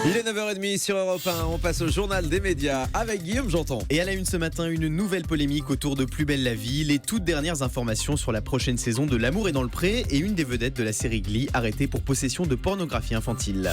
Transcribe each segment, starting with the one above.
Il est 9h30 sur Europe 1, on passe au journal des médias avec Guillaume Janton. Et à la une ce matin, une nouvelle polémique autour de Plus belle la vie, les toutes dernières informations sur la prochaine saison de L'amour est dans le pré et une des vedettes de la série Glee arrêtée pour possession de pornographie infantile.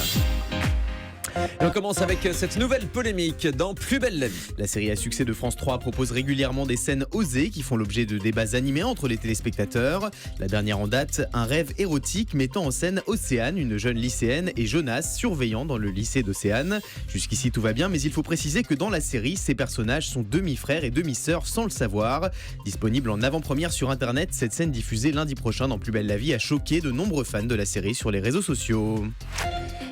Et on commence avec cette nouvelle polémique dans Plus belle la vie. La série à succès de France 3 propose régulièrement des scènes osées qui font l'objet de débats animés entre les téléspectateurs. La dernière en date, un rêve érotique mettant en scène Océane, une jeune lycéenne, et Jonas, surveillant dans le lycée d'Océane. Jusqu'ici tout va bien, mais il faut préciser que dans la série, ces personnages sont demi-frères et demi-sœurs sans le savoir. Disponible en avant-première sur internet, cette scène diffusée lundi prochain dans Plus belle la vie a choqué de nombreux fans de la série sur les réseaux sociaux.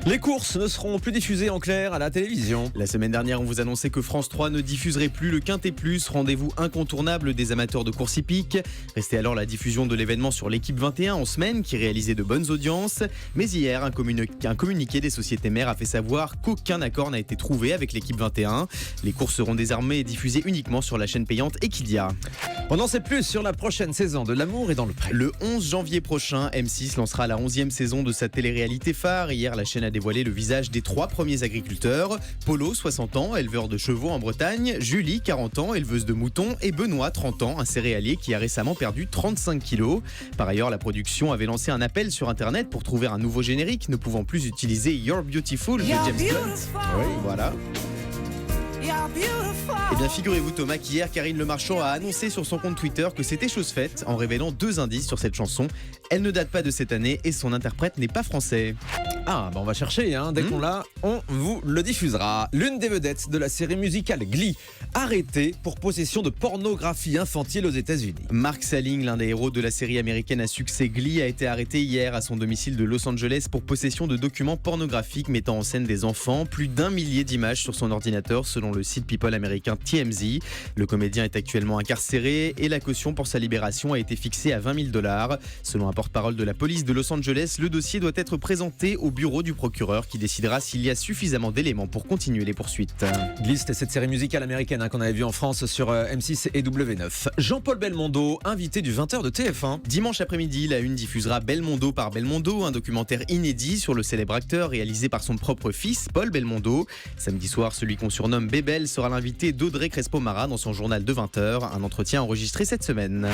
Les courses ne seront plus diffusées en clair à la télévision. La semaine dernière, on vous annonçait que France 3 ne diffuserait plus le Quintet Plus, rendez-vous incontournable des amateurs de course hippique. Restait alors la diffusion de l'événement sur l'équipe 21 en semaine qui réalisait de bonnes audiences. Mais hier, un communiqué des sociétés mères a fait savoir qu'aucun accord n'a été trouvé avec l'équipe 21. Les courses seront désormais diffusées uniquement sur la chaîne payante Equidia. On en sait plus sur la prochaine saison de L'amour est dans le pré. Le 11 janvier prochain, M6 lancera la 11e saison de sa télé-réalité phare. Hier, la chaîne a dévoilé le visage des 3 premiers agriculteurs. Polo, 60 ans, éleveur de chevaux en Bretagne. Julie, 40 ans, éleveuse de moutons. Et Benoît, 30 ans, un céréalier qui a récemment perdu 35 kilos. Par ailleurs, la production avait lancé un appel sur Internet pour trouver un nouveau générique, ne pouvant plus utiliser You're Beautiful de James Blunt. Oui, voilà. Eh bien, figurez-vous Thomas qu'hier, Karine Le Marchand a annoncé sur son compte Twitter que c'était chose faite en révélant 2 indices sur cette chanson. Elle ne date pas de cette année et son interprète n'est pas français. Ah, on va chercher, dès qu'on l'a, on vous le diffusera. L'une des vedettes de la série musicale Glee, arrêtée pour possession de pornographie infantile aux États-Unis. Mark Salling, l'un des héros de la série américaine à succès Glee, a été arrêté hier à son domicile de Los Angeles pour possession de documents pornographiques mettant en scène des enfants. Plus d'1 millier d'images sur son ordinateur selon le site People américain TMZ. Le comédien est actuellement incarcéré et la caution pour sa libération a été fixée à $20 000. Selon un porte-parole de la police de Los Angeles, le dossier doit être présenté au bureau du procureur qui décidera s'il y a suffisamment d'éléments pour continuer les poursuites. Glee, c'était cette série musicale américaine qu'on avait vue en France sur M6 et W9. Jean-Paul Belmondo, invité du 20h de TF1. Dimanche après-midi, la Une diffusera Belmondo par Belmondo, un documentaire inédit sur le célèbre acteur réalisé par son propre fils, Paul Belmondo. Samedi soir, celui qu'on surnomme Bébel sera l'invité d'Audrey Crespo-Mara dans son journal de 20h, un entretien enregistré cette semaine.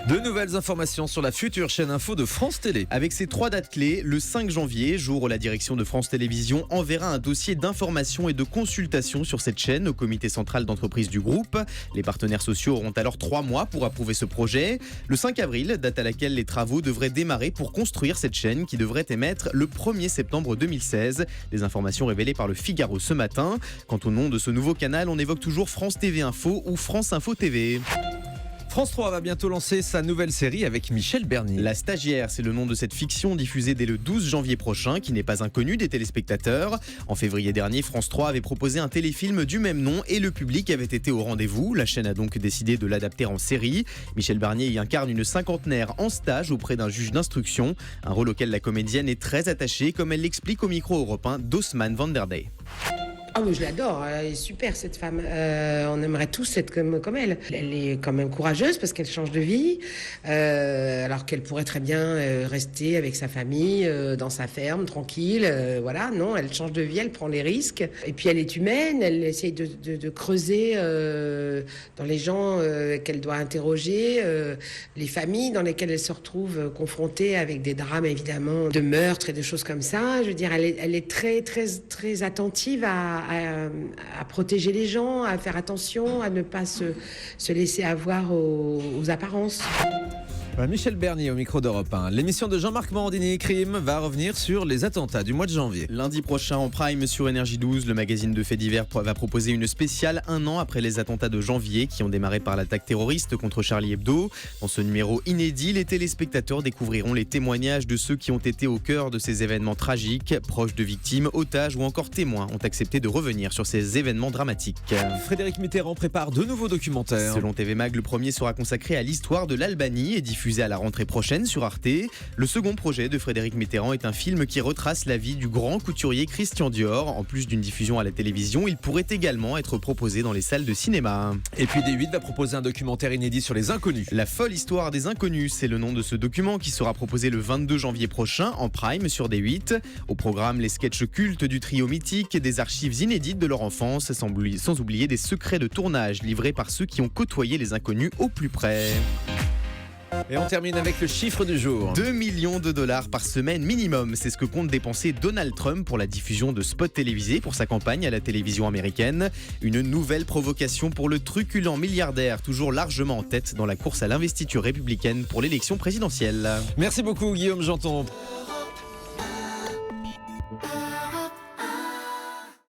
De nouvelles informations sur la future chaîne info de France Télé. Avec ses 3 dates clés, le 5 janvier, jour où la direction de France Télévisions enverra un dossier d'information et de consultation sur cette chaîne au comité central d'entreprise du groupe. Les partenaires sociaux auront alors 3 mois pour approuver ce projet. Le 5 avril, date à laquelle les travaux devraient démarrer pour construire cette chaîne qui devrait émettre le 1er septembre 2016. Des informations révélées par le Figaro ce matin. Quant au nom de ce nouveau canal, on évoque toujours France TV Info ou France Info TV. France 3 va bientôt lancer sa nouvelle série avec Michel Bernier. La Stagiaire, c'est le nom de cette fiction diffusée dès le 12 janvier prochain, qui n'est pas inconnue des téléspectateurs. En février dernier, France 3 avait proposé un téléfilm du même nom et le public avait été au rendez-vous. La chaîne a donc décidé de l'adapter en série. Michel Bernier y incarne une cinquantenaire en stage auprès d'un juge d'instruction, un rôle auquel la comédienne est très attachée, comme elle l'explique au micro européen d'Osman Van Der Dey. Ah mais je l'adore, elle est super cette femme. On aimerait tous être comme elle. Elle est quand même courageuse parce qu'elle change de vie, alors qu'elle pourrait très bien rester avec sa famille, dans sa ferme, tranquille. Voilà, non, elle change de vie, elle prend les risques. Et puis elle est humaine, elle essaye de creuser dans les gens qu'elle doit interroger, les familles dans lesquelles elle se retrouve confrontée avec des drames évidemment de meurtres et de choses comme ça. Je veux dire, elle est très très très attentive à protéger les gens, à faire attention, à ne pas se laisser avoir aux apparences. Michel Bernier au micro d'Europe 1. L'émission de Jean-Marc Morandini, Crime, va revenir sur les attentats du mois de janvier. Lundi prochain en prime sur Énergie 12, le magazine de faits divers va proposer une spéciale 1 an après les attentats de janvier qui ont démarré par l'attaque terroriste contre Charlie Hebdo. Dans ce numéro inédit, les téléspectateurs découvriront les témoignages de ceux qui ont été au cœur de ces événements tragiques. Proches de victimes, otages ou encore témoins ont accepté de revenir sur ces événements dramatiques. Frédéric Mitterrand prépare de nouveaux documentaires. Selon TV Mag, le premier sera consacré à l'histoire de l'Albanie et diffusé diffusé à la rentrée prochaine sur Arte. Le second projet de Frédéric Mitterrand est un film qui retrace la vie du grand couturier Christian Dior. En plus d'une diffusion à la télévision, il pourrait également être proposé dans les salles de cinéma. Et puis D8 va proposer un documentaire inédit sur les inconnus. La folle histoire des inconnus, c'est le nom de ce document qui sera proposé le 22 janvier prochain en prime sur D8. Au programme, les sketchs cultes du trio mythique, des archives inédites de leur enfance, sans oublier des secrets de tournage livrés par ceux qui ont côtoyé les inconnus au plus près. Et on termine avec le chiffre du jour. 2 millions de dollars par semaine minimum, c'est ce que compte dépenser Donald Trump pour la diffusion de spots télévisés pour sa campagne à la télévision américaine. Une nouvelle provocation pour le truculent milliardaire, toujours largement en tête dans la course à l'investiture républicaine pour l'élection présidentielle. Merci beaucoup Guillaume Janton.